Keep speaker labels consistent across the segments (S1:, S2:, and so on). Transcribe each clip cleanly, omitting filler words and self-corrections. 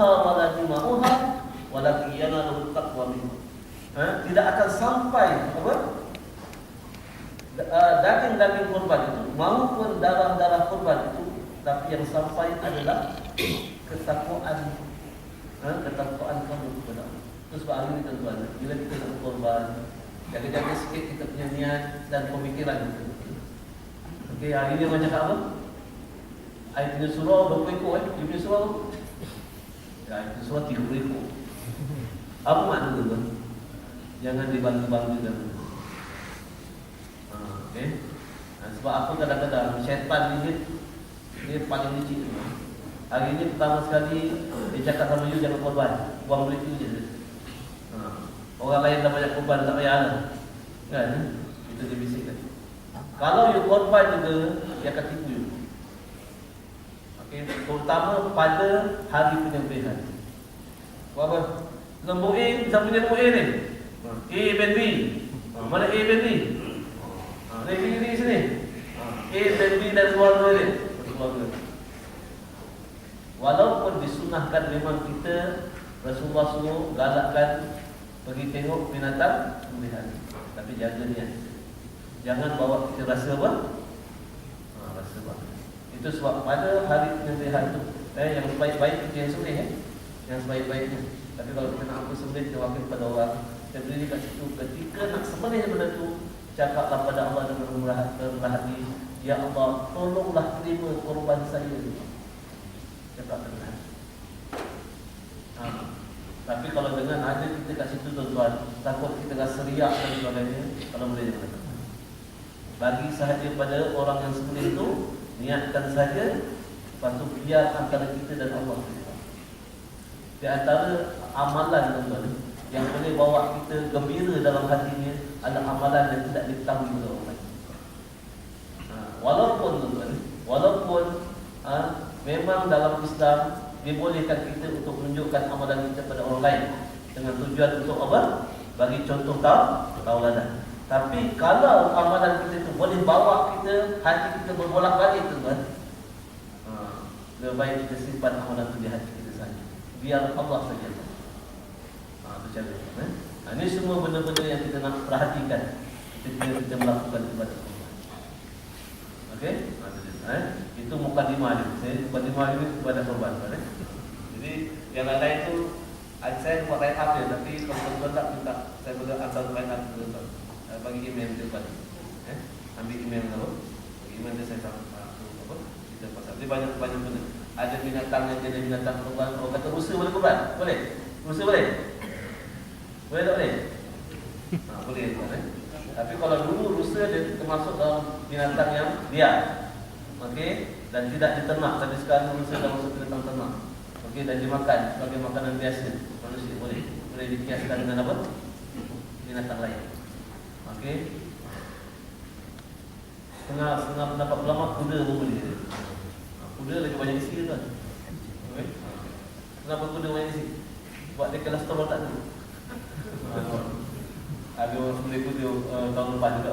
S1: yanaluha wala dima'uha walakin yanaluhu taqwa minkum. Tidak akan sampai apa? Daging-daging kurban itu maupun darah-darah kurban itu, tapi yang sampai adalah ketakwaan kamu kepada Allah. Terus sebab hari ini tuan-tuan, bila kita nak kurban, jaga-jaga sikit kita punya niat dan pemikiran kita. Okey, hari ini macam apa? Saya punya surau berapa ekor Dia punya surau? Ya, itu surau 3 ekor. Apa makna tu? Jangan dibangga-banggakan. Okey. Sebab apa kadang-kadang syaitan ni dia paling licik. Hari ini pertama sekali dia cakap sama you jangan korban, buang duit you je. Orang lain dah banyak korban, tak payah lah. Kan? Itu dia bisikkan. Kalau you korban juga, dia akan tipu you. Okay. Terutama pada hari penyembelihan. Apa? Nombor A, siapa punya nombor A ni? A dan B. Mana A dan B? Ni sini. A dan B dan keluarga ni. Walaupun disunahkan memang kita Rasulullah suruh galakkan pergi tengok binatang pemeliharaan, tapi jaga niat. Jangan bawa kita rasa apa? Rasa apa? Itu sebab pada hari penyembelihan tu yang baik-baik kita yang sembelih yang sebaik-baiknya. Tapi kalau kita nak apa sembelih, kita wakil pada orang. Kita berdiri kat situ, ketika nak sembelih benda tu, cakaplah pada Allah dengan rendah hati, ya Allah, tolonglah terima korban saya. Cakap dengan tapi kalau dengan ada kita kat situ tuan-tuan, takut kita rasa riak dan sebagainya, kalau boleh jangan. Bagi sahaja pada orang yang sembelih itu, niatkan saja, lepas tu biar antara kita dan Allah. Di antara amalan tuan-tuan yang boleh bawa kita gembira dalam hatinya adalah amalan yang tidak diketahui oleh orang lain. Walaupun tuan-tuan, memang dalam Islam dibolehkan kita untuk menunjukkan amalan kita pada orang lain dengan tujuan untuk apa? Bagi contoh tauladan. Tapi kalau amalan kita itu boleh bawa kita, hati kita berbolak-balik tuan-tuan, lebih baik kita simpan amalan itu di hati kita saja. Biar Allah saja. Itu cara. Ini semua benda-benda yang kita nak perhatikan ketika kita melakukan ibadah Allah. Okey? Itu mukadimah dia. Saya mukadimah ini kepada korban. Jadi yang lain tu saya buat write up dia, tapi kalau tuan-tuan tak minta saya boleh hantar write up tuan-tuan. Bagi email dia pada. Ambil email apa? Bagi email dia saya sama apa? Kita pasal. Dia banyak benda. Ada binatang yang jenis binatang korban. Orang kata rusa boleh korban? Boleh? Rusa boleh? Boleh tak boleh? Boleh tuan. Tapi kalau dulu rusa dia termasuk dalam binatang yang liar. Okey, dan tidak diternak. Tapi sekarang manusia dah masuk binatang ternak. Okey, dan dimakan sebagai makanan biasa. Manusia boleh dikiaskan dengan apa? Binatang lain. Okey. Setengah pendapat ulama kuda pun boleh. Kuda lagi banyak isi tuan. Okey. Kenapa kuda banyak isi? Buat dia kolesterol tak ada. Ada orang sembelih kuda tahun lepas juga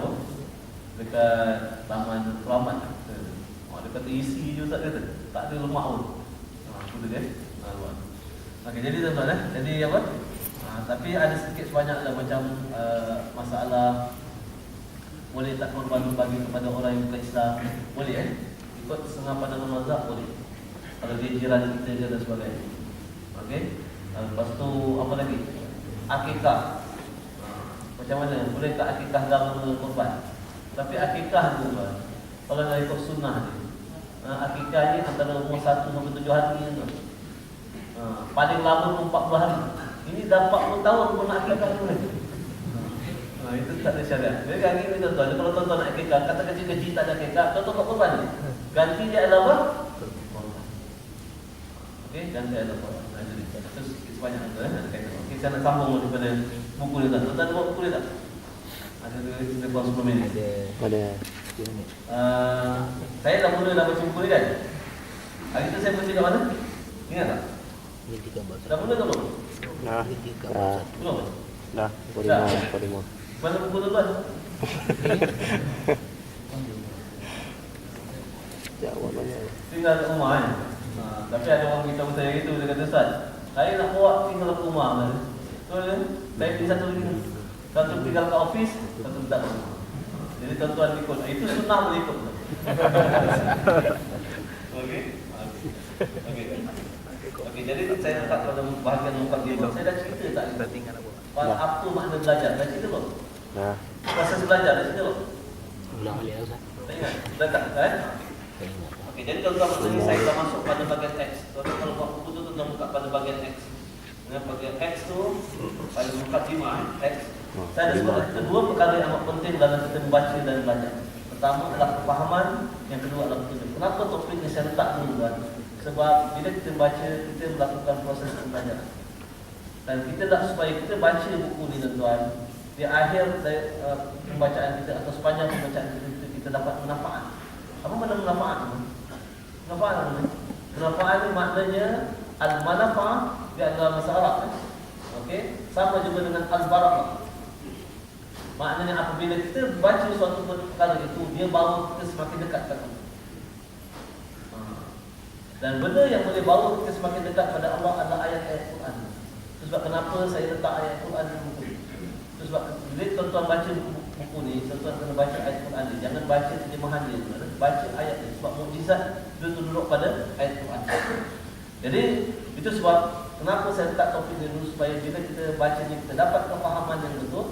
S1: dekat Taman Keramat. Dia kata isi je tak kata. Tak ada lemak pun. Kuda kan? Okey, jadi tuan-tuan jadi apa? Tapi ada sedikit sebanyak macam masalah boleh tak korban bagi kepada orang yang bukan Islam? Boleh ikut setengah pandangan mazhab boleh. Kalau dia jiran kita je dan sebagainya. Okey. Lepas tu apa lagi? Akikah. Macam mana? Boleh tak akikah dalam korban? Tapi akikah tu kalau nak ikut sunnah dia, akikah ni antara umur 1 sampai 7 hari tu. Paling lama pun 40 hari. Ini dah 40 tahun pun nak akikah tu. Itu tak ada syariat. Jadi hari ni tuan-tuan, kalau tuan-tuan nak akikah, kata kecil-kecil tak ada akikah, tuan-tuan kat korban ni. Ganti dia adalah apa? Korban. Okey, ganti adalah korban. Terus sebanyak tu Okey, saya nak sambung daripada buku ni tuan. Tuan-tuan buat buku ni tak? Ada kita buat 10 minit.
S2: Ada.
S1: Saya dah mula dah baca buku ni kan? Hari tu saya baca kat mana? Ingat tak? Dah mula ke belum?
S2: Dah.
S1: Belum?
S2: Dah. Kodimo.
S1: Mana buku tu tuan?
S2: Jawab banyak.
S1: Tinggal kat rumah kan? Tapi ada orang beritahu saya gitu, dia kata Ustaz, Saya nak bawa tinggal ke rumah kan. Betul kan? Saya pilih satu lagi. Satu tinggal ke office, satu tak. Jadi tuan-tuan ikut. Itu sunnah boleh ikut. Okey. Okey. Okey, jadi saya letak pada bahagian muka dia. Saya dah cerita tak? Apa makna belajar? Dah cerita belum?
S2: Dah.
S1: Proses belajar dah cerita belum?
S3: Ulang balik Ustaz.
S1: Tak ingat? Dah tak kan?
S3: Saya ingat.
S1: Okey, jadi tuan-tuan maksudnya saya dah masuk pada bahagian X. Tuan-tuan kalau buat buku tu tuan buka pada bahagian X. Dengan bahagian X tu pada muka 5 X. Saya ada sebut kedua perkara yang amat penting dalam kita membaca dan belajar. Pertama adalah kefahaman, yang kedua adalah petunjuk. Kenapa topik ini saya letak dulu kan? Sebab bila kita baca, kita melakukan proses pembelajaran. Dan kita nak supaya kita baca buku ni tuan-tuan, di akhir dari pembacaan kita atau sepanjang pembacaan kita dapat manfaat. Apa makna manfaat? Manfaat apa ni? Manfaat ni maknanya al-manafa'ah dia adalah bahasa Arab kan? Okey, sama juga dengan al-barakah. Maknanya apabila kita baca suatu perkara itu, dia bawa kita semakin dekat pada Allah. Dan benda yang boleh bawa kita semakin dekat pada Allah adalah ayat-ayat Quran. Itu sebab kenapa saya letak ayat Quran di buku. Itu sebab bila tuan-tuan baca buku ni, tuan-tuan kena baca ayat Quran ni. Jangan baca terjemahan dia, baca ayat ni. Sebab mukjizat itu duduk pada ayat Quran. Jadi itu sebab kenapa saya letak topik ni dulu, supaya bila kita baca ni kita dapat kefahaman yang betul.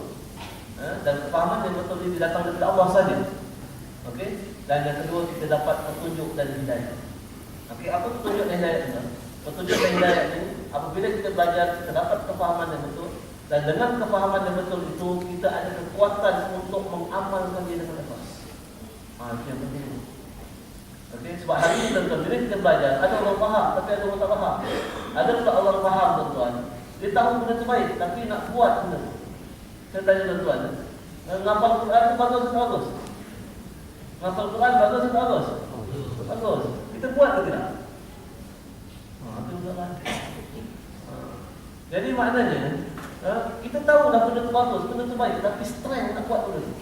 S1: Dan kefahaman yang betul ini datang daripada Allah saja. Okey? Dan yang kedua kita dapat petunjuk dan hidayah. Okey, apa petunjuk dan hidayah ini? Petunjuk dan hidayah ini apabila kita belajar, kita dapat kefahaman yang betul, dan dengan kefahaman yang betul itu kita ada kekuatan untuk mengamalkan dia dengan ikhlas. Itu yang penting. Okey, sebab hari ini tuan-tuan, bila kita belajar, ada orang faham tapi ada orang tak faham. Ada pula orang faham tuan-tuan, dia tahu benda tu baik tapi nak buat benda. Saya tanya tuan-tuan, ngapal Quran itu bagus atau bagus? Ngapal Quran bagus atau bagus? Bagus. Kita buat ke tidak? Itu juga lah. Jadi maknanya, kita tahu dah benda itu bagus, benda itu baik, tapi strength nak buat benda itu.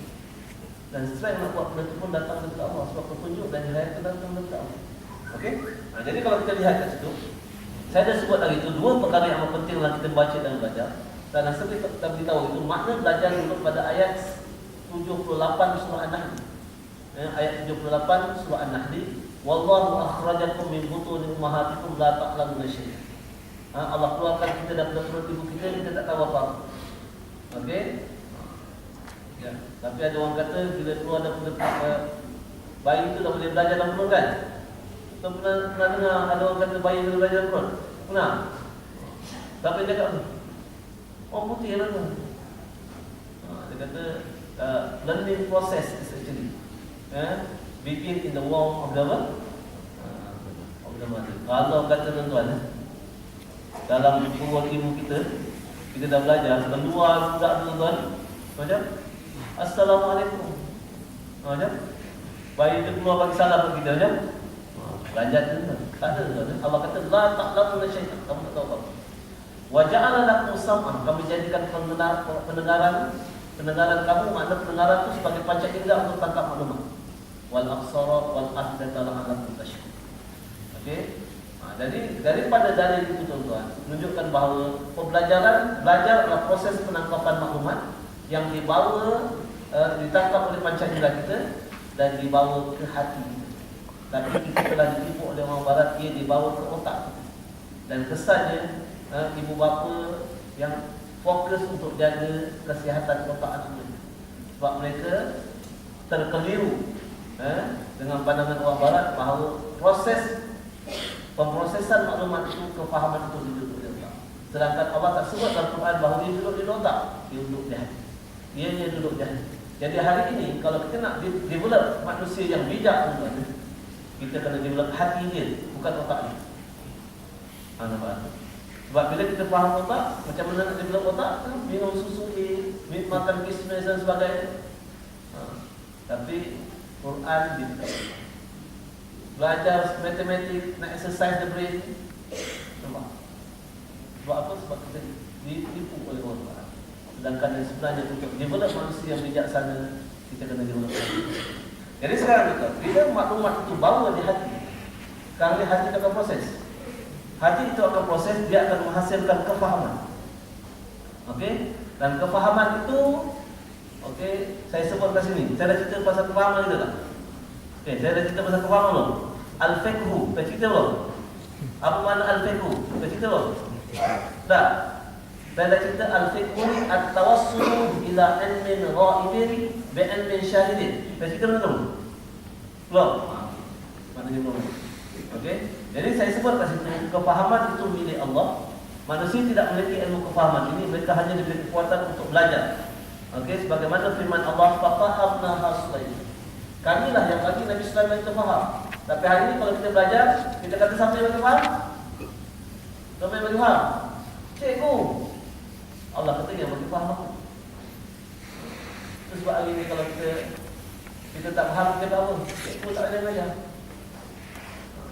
S1: Dan strength nak buat benda itu pun datang dari Allah. Sebab petunjuk dan hidayah itu datang dari Allah. Okey? Jadi kalau kita lihat kat situ, saya dah sebut tadi itu dua perkara yang amat penting dalam kita baca dan belajar. Dan seperti kita beritahu itu makna belajar dulu pada ayat 78 surah An-Nahl. Ayat 78 surah An-Nahl. Wallahu akhrajakum min butuni ummahatikum la ta'lamuna syai'an. Allah keluarkan kita daripada perut ibu kita tak tahu apa. Okey? Ya, tapi ada orang kata bila keluar daripada bayi itu dah boleh belajar dalam perut kan? Kita pernah dengar ada orang kata bayi boleh belajar dalam perut? Pernah? Tapi dia cakap orang putih lah tu. Dia kata learning process is actually begin in the womb of the mother. Kalau kata tuan-tuan, dalam perut ibu kita dah belajar keluar budak tuan-tuan macam Assalamualaikum. Macam bayi itu keluar bagi salam kepada kita macam belajar tu tak ada tuan. Allah kata la ta'lamuna syai'an, kamu tak tahu apa. Wa ja'ala lakum sam'an, kami jadikan pendengaran kamu, makna pendengaran itu sebagai panca indera untuk tangkap maklumat. Wal absara wal afdata la'allakum tashkurun. Okey? Jadi daripada dalil itu tuan-tuan menunjukkan bahawa pembelajaran belajar adalah proses penangkapan maklumat yang dibawa ditangkap oleh panca indera kita dan dibawa ke hati kita. Tapi kita telah ditipu oleh orang barat, ia dibawa ke otak kita. Dan kesannya ibu bapa yang fokus untuk jaga kesihatan otak anak mereka. Sebab mereka terkeliru dengan pandangan orang barat bahawa proses pemprosesan maklumat itu, kefahaman itu duduk di otak. Sedangkan Allah tak sebut dalam Quran bahawa dia duduk di otak, dia duduk di hati. Dia duduk di hati. Jadi hari ini kalau kita nak develop manusia yang bijak, kita kena develop hati dia, bukan otak dia. Nampak? Sebab bila kita faham otak, macam mana nak develop otak, minum susu, makan kismis dan sebagainya. Tapi Quran dia belajar matematik, nak exercise the brain. Nampak? Sebab apa? Sebab kita ditipu oleh orang barat. Sedangkan yang sebenarnya untuk develop manusia yang bijaksana, kita kena develop hati. Jadi sekarang kita, bila maklumat itu bawa di hati, sekarang ni hati akan proses. hati itu akan proses, dia akan menghasilkan kefahaman. Okey, dan kefahaman itu, okey, saya sebut kat sini. Saya dah cerita pasal kefahaman itu tak? Okey, saya dah cerita pasal kefahaman belum? Al-fiqhu, saya cerita belum? Apa makna al-fiqhu? Saya cerita belum? Tak. Saya dah cerita al-fiqhu ni at-tawassul ila ilmin ghaibin bi ilmin syahidin. Saya cerita belum? Belum. Maknanya belum. Okey. Jadi saya sebut kat situ, kefahaman itu milik Allah. Manusia tidak memiliki ilmu kefahaman ini, mereka hanya diberi kekuatan untuk belajar. Okey, sebagaimana firman Allah, "Fafahamna haslain." Kamilah yang bagi Nabi sallallahu alaihi wasallam itu faham. Tapi hari ini kalau kita belajar, kita kata siapa yang bagi faham? Siapa yang bagi faham? Cikgu. Allah kata yang bagi faham aku. Terus sebab hari ini kalau kita tak faham, kita apa? Cikgu tak ada belajar.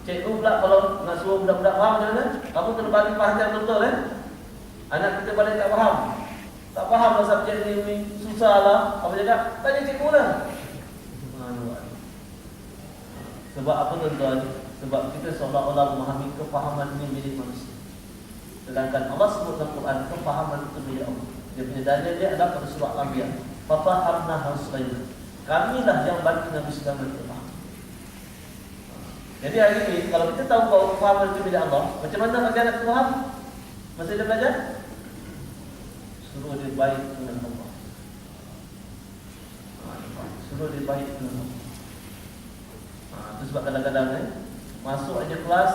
S1: Cikgu pula kalau nak suruh budak-budak faham macam mana? Kamu kena bagi perhatian betul Anak kita balik tak faham. Tak faham lah subjek ni susah lah. Apa cakap? Tanya cikgu lah. Sebab apa tuan-tuan? Sebab kita seolah-olah memahami kefahaman ini milik manusia. Sedangkan Allah sebut dalam Quran, kefahaman itu milik Allah. Dia punya dalil dia adalah pada surah Al-Anbiya. Fafahamna haslaina. Kamilah yang bagi Nabi sallallahu alaihi wasallam. Jadi hari ini kalau kita tahu bahawa kefahaman itu milik Allah, macam mana bagi anak kita faham? Masa dia belajar, suruh dia baik dengan Allah. Suruh dia baik dengan Allah. Itu sebab kadang-kadang masuk aja kelas,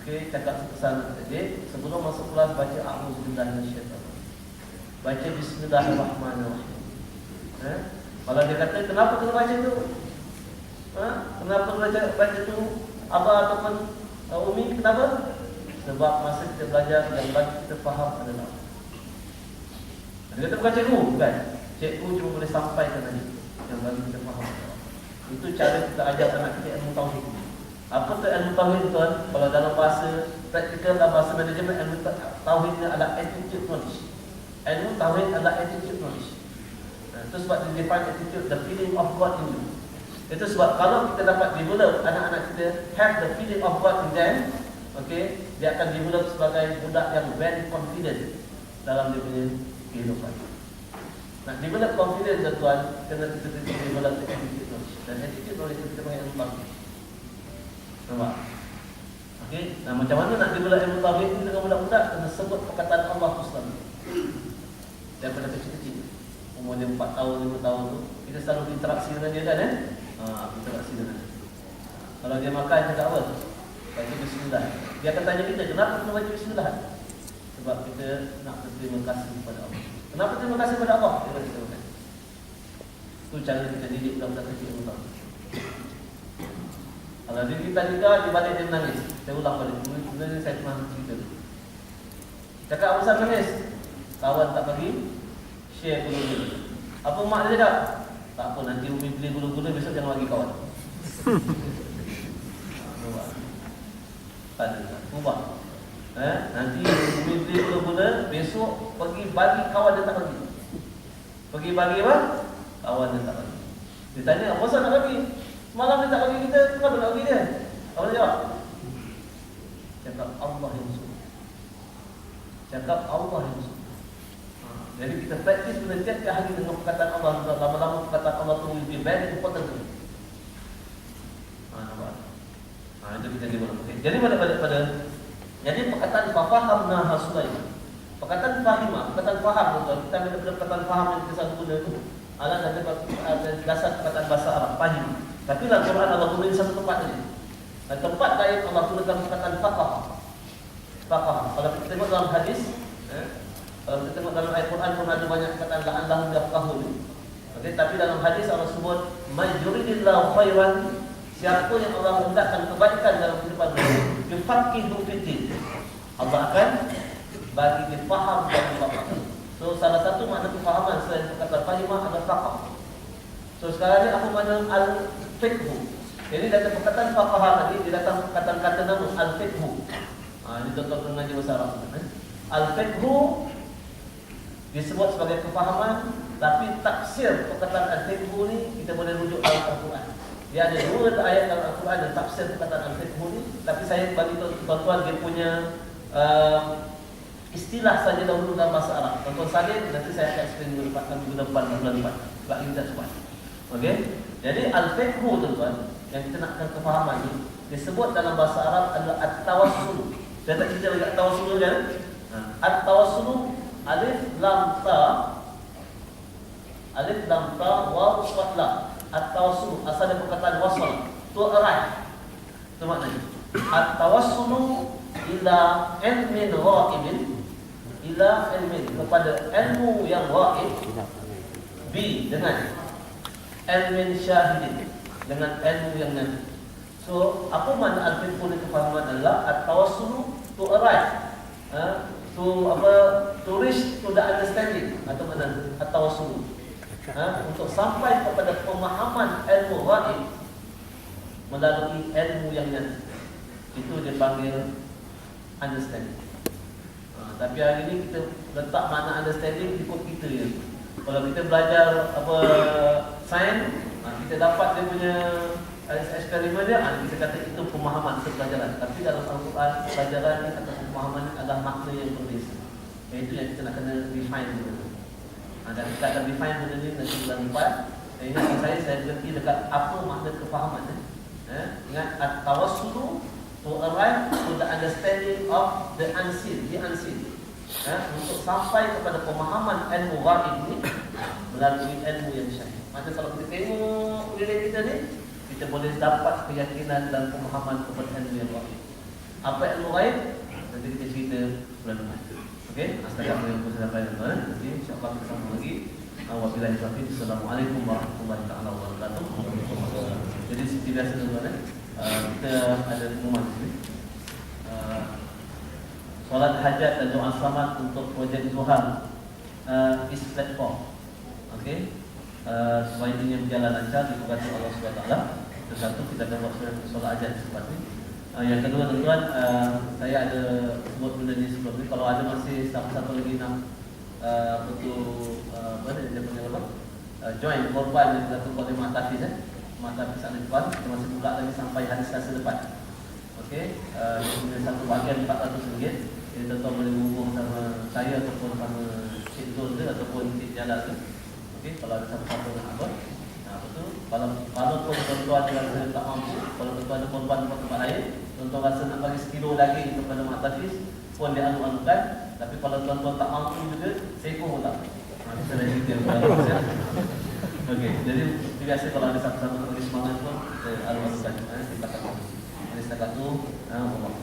S1: okey, cakap pesan adik, sebelum masuk kelas baca a'udzubillahi minasyaitanir. Baca bismillahirrahmanirrahim. Kalau dia kata kenapa kena baca tu? Kenapa baca tu Abah ataupun Umi, kenapa? Sebab masa kita belajar yang bagi kita faham adalah dia kata bukan cikgu, bukan. Cikgu cuma boleh sampaikan aja yang bagi kita faham. Itu cara kita ajar anak kita ilmu tauhid. Apa tu ilmu tauhid tuan? Kalau dalam bahasa praktikal, dalam bahasa manajemen, ilmu tauhid ni adalah attitude knowledge. Ilmu tauhid adalah attitude knowledge. Itu sebab dia define attitude, the feeling of God in you. Itu sebab kalau kita dapat develop anak-anak kita have the feeling of God in them, okay, dia akan develop sebagai budak yang very confident dalam dia punya kehidupan. Nak develop confidence tuan, kena kita develop attitude knowledge. Dan attitude knowledge kita panggil ilmu tauhid. Nampak? Okay, nah macam mana nak develop ilmu tauhid ini dengan budak-budak? Kena sebut perkataan Allah Subhanahu daripada kecil-kecil. Umur dia 4 tahun, 5 tahun tu, kita selalu interaksi dengan dia kan interaksi dengan dia. Kalau dia makan, cakap apa? Baca bismillah. Dia akan tanya kita, kenapa kena baca bismillah? Sebab kita nak berterima kasih kepada Allah. Kenapa terima kasih kepada Allah? Dia kata kita. Itu cara kita didik budak-budak kecil betul. Kalau dia kita dia balik dia menangis. Saya ulang balik. Sebenarnya saya pernah cerita. Cakap apa pasal menangis? Kawan tak bagi share gula-gula. Apa mak dia cakap? Tak apa, nanti Umi beli gula-gula, besok jangan bagi kawan. Tak ada, ubah. Nanti Umi beli gula-gula, besok pergi bagi kawan dia tak bagi. Pergi bagi apa? Kawan dia tak bagi. Dia tanya, apa pasal nak bagi? Semalam dia tak bagi kita, kenapa nak bagi dia? Apa dia jawab? Cakap Allah yang suruh. Cakap Allah yang suruh. Jadi kita praktis setiap hari dengan perkataan Allah. Lama-lama perkataan Allah itu will be very important. Nampak? Itu kita dimana. Jadi pada jadi perkataan fahamna haslain. Perkataan fahimah, perkataan faham betul. Kita ambil perkataan faham yang kita selalu guna itu adalah dari dasar perkataan bahasa Arab, fahim. Tapi dalam Quran Allah guna di satu tempat ini. Dan tempat lain Allah gunakan perkataan faqah. Faqah. Kalau kita tengok dalam hadis, kalau kita tengok dalam ayat Quran pun ada banyak perkataan la'allahum yafqahun. Okey, tapi dalam hadis Allah sebut mayuridillahu khairan, siapa yang Allah hendakkan kebaikan dalam kehidupan dunia, yufaqihu fiddin. Allah akan bagi dia faham dan faham. So salah satu makna kefahaman selain perkataan fahimah adalah faqah. So sekarang ni apa makna al-fiqhu? Jadi datang perkataan faqah tadi, dia datang perkataan kata nama al-fiqhu. Ini contoh mengaji bahasa Arab. Al-fiqhu disebut sebagai kefahaman, tapi tafsir perkataan al-fiqhu ni kita boleh rujuk dalam Al-Quran. Dia ada dua ayat dalam Al-Quran dan tafsir perkataan al-fiqh ni, tapi saya bagi tuan-tuan dia punya istilah saja dahulu dalam bahasa Arab. Tuan-tuan salin, nanti saya akan explain minggu depan, bulan depan. Lagi kita cepat. Okey? Jadi al-fiqh tuan-tuan yang kita nakkan kefahaman ni disebut dalam bahasa Arab adalah at-tawassul. Saya tak cerita lagi at-tawassul kan? At-tawassul alif lam ta waw swat lam. At-tawassul asal dari perkataan wasal, to arrive. Itu maknanya. At-tawassul ila ilmin ghaibin, ila ilmin, kepada ilmu yang ghaib, bi dengan ilmin syahidin, dengan ilmu yang nanti. So, apa makna al-fiqh ni kefahaman adalah at-tawassul to arrive, to reach to the understanding, atau mana at-tawassul, untuk sampai kepada pemahaman ilmu ghaib melalui ilmu yang nanti. Itu dipanggil understanding. Tapi hari ni kita letak makna understanding ikut kita je. Kalau kita belajar sains, kita dapat dia punya eksperimen dia, kita kata itu pemahaman pelajaran. Tapi dalam Al-Quran, pelajaran ni atau pemahaman adalah makna yang berbeza. Itu yang kita nak kena define dulu. Dan kita akan define benda ni nanti bulan depan. Ingat saya berhenti dekat apa makna kefahaman. Ingat at-tawassul to arrive to the understanding of the unseen, the unseen. Untuk sampai kepada pemahaman ilmu ghaib ni melalui ilmu yang syahid. Maksudnya kalau kita tengok diri kita ni, kita boleh dapat keyakinan dan pemahaman kepada ilmu yang ghaib. Apa ilmu ghaib? Nanti kita cerita bulan depan. Okey, astagfirullah yang saya sampaikan. Nanti insya-Allah kita sambung lagi. Wabillahi taufiq. Assalamualaikum warahmatullahi taala wabarakatuh. Jadi seperti biasa tuan-tuan, kita ada pengumuman di sini. Solat hajat dan doa selamat untuk projek Zuhal is platform. Okey. Supaya ini berjalan lancar diberkati Allah SWT. Itu satu, kita akan buat solat hajat seperti ini. Yang kedua tuan-tuan, saya ada sebut benda ni sebelum ni. Kalau ada masih satu lagi nak dia panggil apa? Join korban yang dilakukan oleh Mahtafiz Mahtafiz Al-Iqbal, kita masih buka lagi sampai hari Selasa depan. Okey, ini satu bahagian RM400. Jadi tuan-tuan boleh hubung sama saya ataupun sama Cik Zul ke ataupun Cik Jalal ke. Okey, kalau ada siapa-siapa nak apa. Betul. Kalau tuan-tuan rasa tak mampu, kalau tuan-tuan ada korban tempat lain, tuan-tuan rasa nak bagi sekilo lagi kepada Mahtafiz pun dia anu-anukan. Tapi kalau tuan-tuan tak mampu juga, seko pun tak. Kita dah cerita kepada. Okey, jadi biasa kalau ada siapa-siapa nak bagi semangat pun, alu-alukan. Kita kata. Jadi setakat tu, Allah.